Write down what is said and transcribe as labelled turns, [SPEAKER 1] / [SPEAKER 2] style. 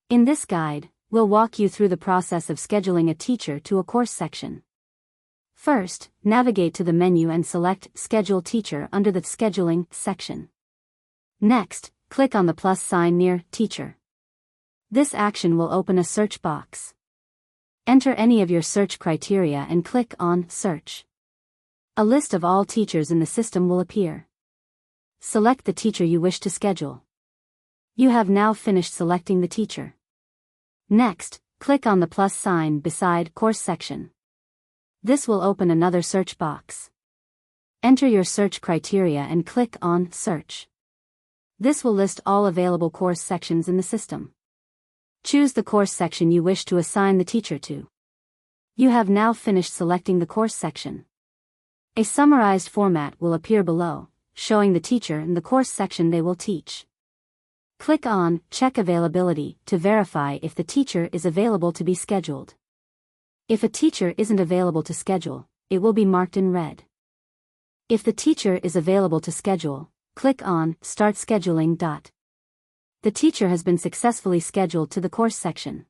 [SPEAKER 1] In this guide, we'll walk you through the process of scheduling a teacher to a course section. First, navigate to the menu and select Schedule Teacher under the Scheduling section. Next, click on the plus sign near Teacher. This action will open a search box. Enter any of your search criteria and click on Search. A list of all teachers in the system will appear. Select the teacher you wish to schedule. You have now finished selecting the teacher. Next, click on the plus sign beside Course section. This will open another search box. Enter your search criteria and click on Search. This will list all available course sections in the system. Choose the course section you wish to assign the teacher to. You have now finished selecting the course section. A summarized format will appear below, showing the teacher and the course section they will teach. Click on Check Availability to verify if the teacher is available to be scheduled. If a teacher isn't available to schedule, it will be marked in red. If the teacher is available to schedule, click on Start Scheduling. The teacher has been successfully scheduled to the course section.